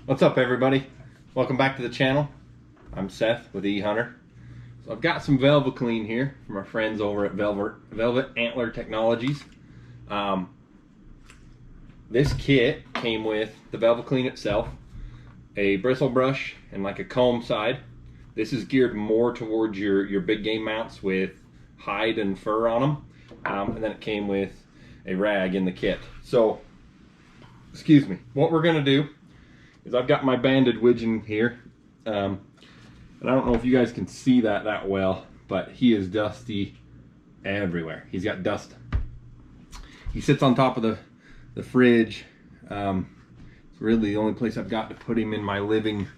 What's up, everybody? Welcome back to the channel. I'm Seth with Ehuntr. So I've got some Velvaklean here from our friends over at Antler Technologies. This kit came with the Velvaklean itself, a bristle brush, and like a comb side. This is geared more towards your big game mounts with hide and fur on them. And then it came with a rag in the kit. So, excuse me, what we're gonna do is I've got my banded widgeon here, and I don't know if you guys can see that well, but he is dusty everywhere. He's got dust. He sits on top of the fridge. It's really the only place I've got to put him in my living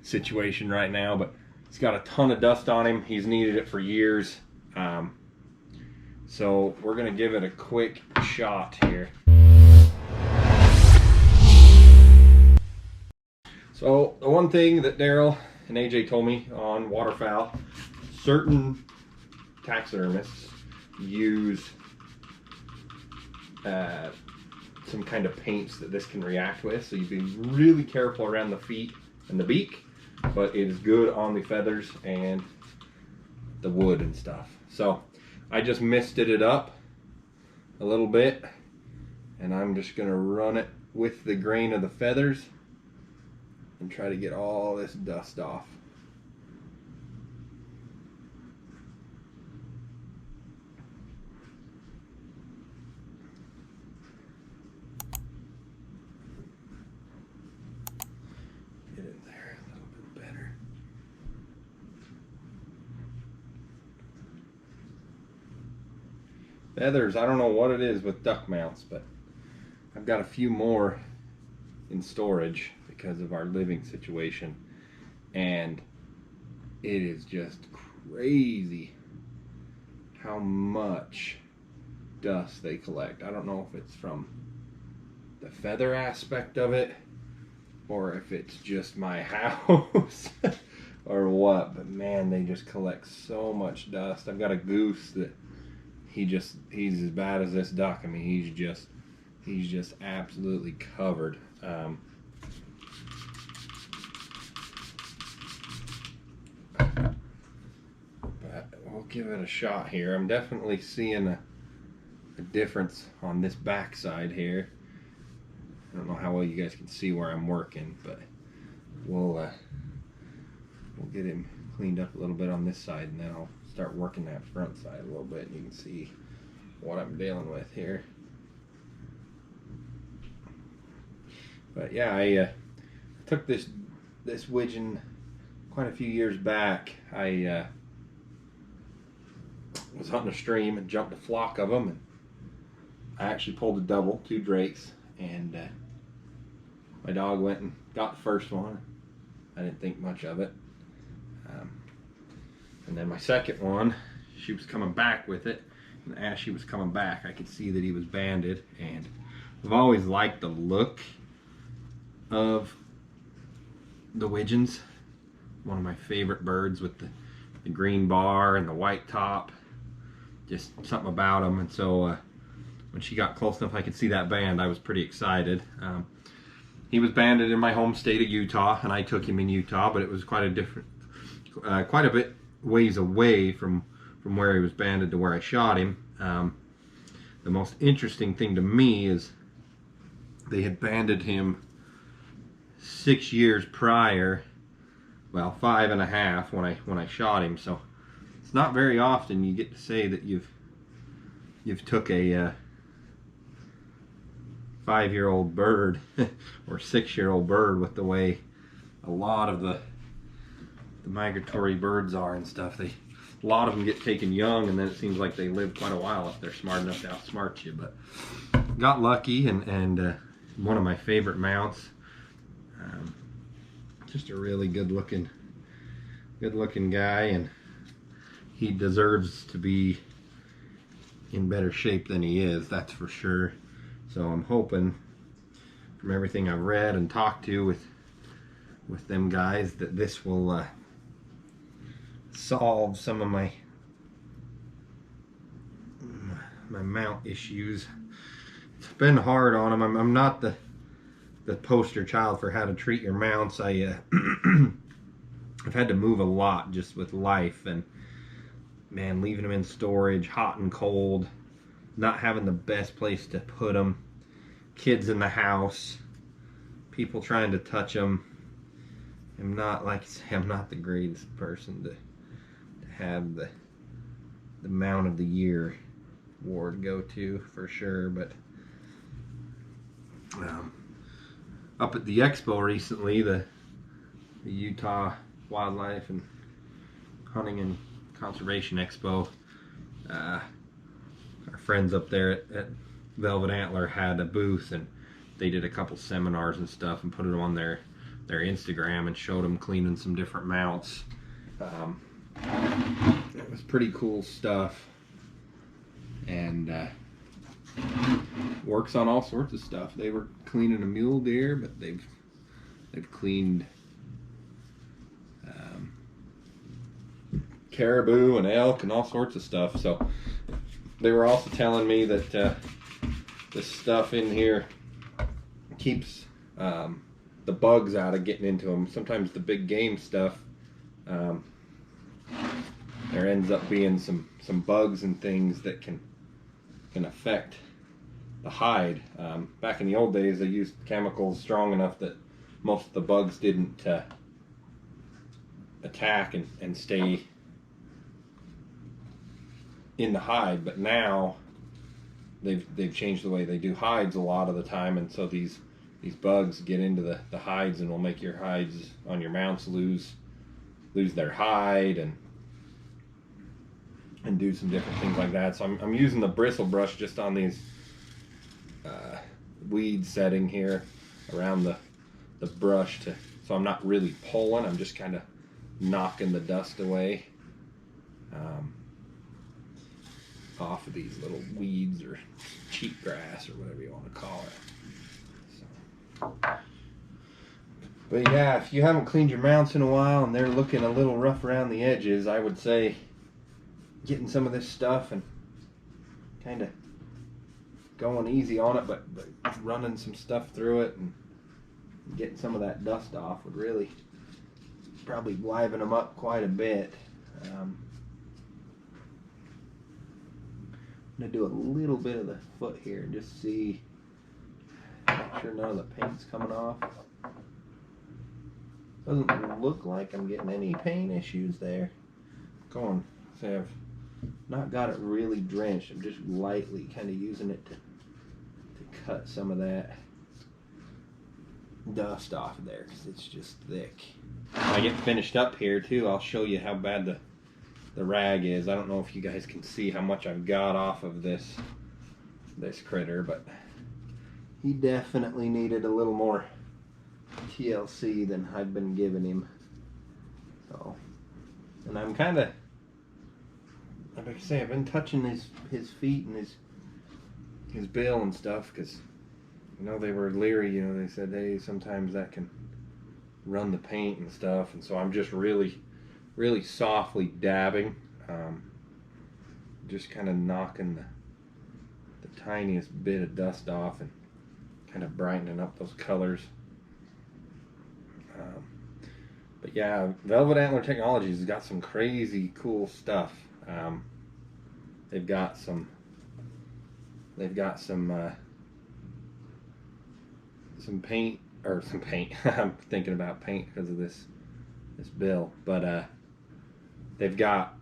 situation right now, but he's got a ton of dust on him. He's needed it for years. So we're gonna give it a quick shot here. So the one thing that Daryl and AJ told me on waterfowl, certain taxidermists use some kind of paints that this can react with, so you be really careful around the feet and the beak, but it is good on the feathers and the wood and stuff. So I just misted it up a little bit, and I'm just gonna run it with the grain of the feathers and try to get all this dust off. Get in there a little bit better. Feathers, I don't know what it is with duck mounts, but I've got a few more in storage because of our living situation, and it is just crazy how much dust they collect. I don't know if it's from the feather aspect of it or if it's just my house or what, but man, they just collect so much dust. I've got a goose that he's as bad as this duck. I mean, he's just absolutely covered. But we'll give it a shot here. I'm definitely seeing a difference on this back side here. I don't know how well you guys can see where I'm working, but we'll get him cleaned up a little bit on this side, and then I'll start working that front side a little bit, and you can see what I'm dealing with here. But yeah, I took this widgeon quite a few years back. I was hunting a stream and jumped a flock of them, and I actually pulled a double, 2 drakes, and my dog went and got the first one. I didn't think much of it. And then my second one, she was coming back with it, and as she was coming back, I could see that he was banded, and I've always liked the look of the widgeons. One of my favorite birds with the green bar and the white top. Just something about them. And so when she got close enough I could see that band, I was pretty excited. He was banded in my home state of Utah, and I took him in Utah, but it was quite a bit ways away from where he was banded to where I shot him. The most interesting thing to me is they had banded him 6 years prior, well, 5.5 when I shot him. So it's not very often you get to say that you've took a 5-year-old bird or 6-year-old bird, with the way a lot of the migratory birds are and stuff. A lot of them get taken young, and then it seems like they live quite a while if they're smart enough to outsmart you. But got lucky, and one of my favorite mounts. Just a really good looking guy, and he deserves to be in better shape than he is, that's for sure. So I'm hoping, from everything I've read and talked to with them guys, that this will solve some of my mount issues. It's been hard on him. I'm not the the poster child for how to treat your mounts. I've had to move a lot just with life, and man, leaving them in storage, hot and cold, not having the best place to put them, kids in the house, people trying to touch them. I'm not, like I say, I'm not the greatest person to have the mount of the year award go to, for sure. But up at the expo recently, the Utah Wildlife and Hunting and Conservation Expo, our friends up there at Velvet Antler had a booth, and they did a couple seminars and stuff and put it on their Instagram and showed them cleaning some different mounts. It was pretty cool stuff, and works on all sorts of stuff. They were cleaning a mule deer, but they've cleaned caribou and elk and all sorts of stuff. So they were also telling me that this stuff in here keeps the bugs out of getting into them. Sometimes the big game stuff, there ends up being some bugs and things that can affect the hide. Back in the old days, they used chemicals strong enough that most of the bugs didn't attack and stay in the hide. But now they've changed the way they do hides a lot of the time, and so these bugs get into the hides and will make your hides on your mounts lose their hide and do some different things like that. So I'm using the bristle brush just on these weed setting here around the brush, so I'm not really pulling, I'm just kind of knocking the dust away off of these little weeds or cheatgrass or whatever you want to call it. So. But yeah, if you haven't cleaned your mounts in a while and they're looking a little rough around the edges, I would say getting some of this stuff and kind of going easy on it, but running some stuff through it and getting some of that dust off would really probably liven them up quite a bit. I'm going to do a little bit of the foot here and just see, make sure none of the paint's coming off. Doesn't look like I'm getting any paint issues there. Going, say I've not got it really drenched. I'm just lightly kind of using it to cut some of that dust off of there because it's just thick. When I get finished up here too, I'll show you how bad the rag is. I don't know if you guys can see how much I've got off of this critter, but he definitely needed a little more TLC than I've been giving him. So, and I'm kind of, like I say, I've been touching his feet and his bill and stuff because, you know, they were leery. You know, they said, hey, sometimes that can run the paint and stuff, and so I'm just really softly dabbing, just kind of knocking the tiniest bit of dust off and kind of brightening up those colors. But yeah, Velvet Antler Technologies has got some crazy cool stuff. They've got some paint, or some paint. I'm thinking about paint because of this bill, but they've got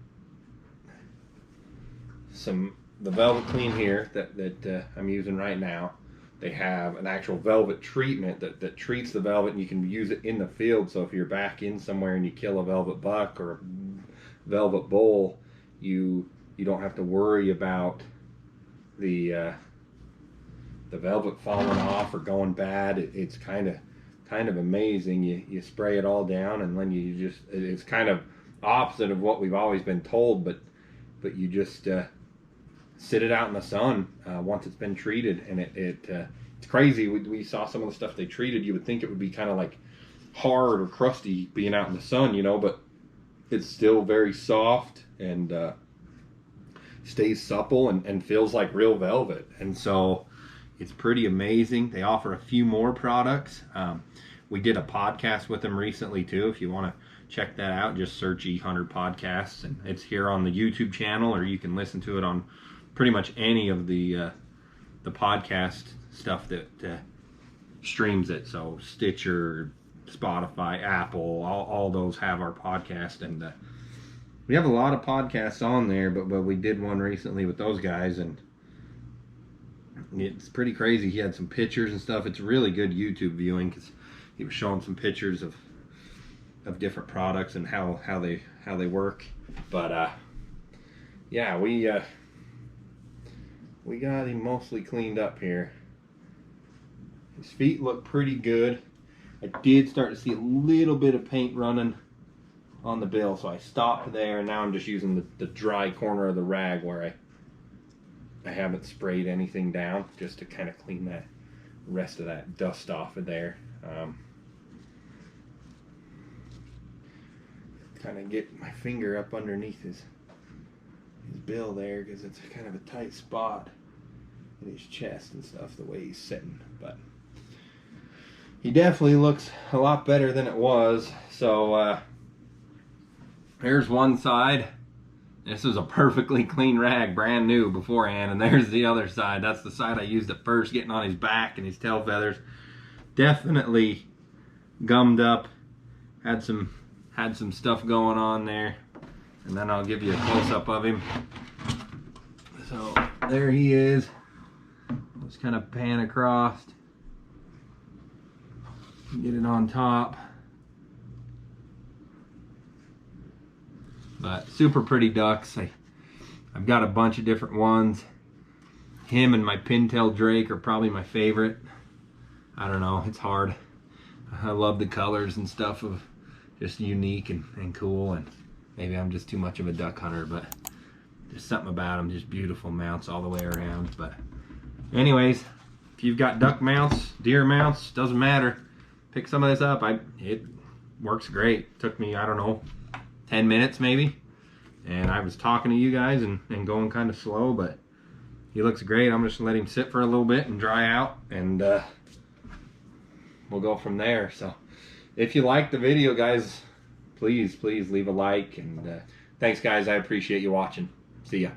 the Velvaklean here that I'm using right now. They have an actual velvet treatment that treats the velvet, and you can use it in the field. So if you're back in somewhere and you kill a velvet buck or a velvet bull, you don't have to worry about the velvet falling off or going bad. It's kind of amazing. You spray it all down, and then it's kind of opposite of what we've always been told, but you just sit it out in the sun once it's been treated, and it's crazy. We saw some of the stuff they treated. You would think it would be kind of like hard or crusty being out in the sun, you know, but it's still very soft and stays supple and feels like real velvet. And so It's pretty amazing. They offer a few more products. We did a podcast with them recently too. If you want to check that out, just search Ehuntr Podcasts, and it's here on the YouTube channel, or you can listen to it on pretty much any of the podcast stuff that streams it. So Stitcher, Spotify, Apple, all those have our podcast, and we have a lot of podcasts on there. But we did one recently with those guys, and it's pretty crazy. He had some pictures and stuff. It's really good YouTube viewing because he was showing some pictures of different products and how they work. But yeah, we got him mostly cleaned up here. His feet look pretty good. I did start to see a little bit of paint running on the bill, so I stopped there, and now I'm just using the dry corner of the rag where I haven't sprayed anything down, just to kind of clean that rest of that dust off of there. Kind of get my finger up underneath his bill there, because it's kind of a tight spot in his chest and stuff, the way he's sitting. But he definitely looks a lot better than it was. So here's one side. This was a perfectly clean rag, brand new beforehand, and there's the other side. That's the side I used at first, getting on his back and his tail feathers. Definitely gummed up, had some stuff going on there, and then I'll give you a close-up of him. So there he is. Just kind of pan across, get it on top. But super pretty ducks. I've got a bunch of different ones. Him and my pintail drake are probably my favorite. I don't know, it's hard. I love the colors and stuff, of just unique and cool, and maybe I'm just too much of a duck hunter, but there's something about them, just beautiful mounts all the way around. But anyways, if you've got duck mounts, deer mounts, doesn't matter, pick some of this up. It works great. Took me, I don't know, 10 minutes maybe, and I was talking to you guys and going kind of slow, but he looks great. I'm just gonna let him sit for a little bit and dry out, and we'll go from there. So if you like the video, guys, please leave a like, and thanks guys, I appreciate you watching. See ya.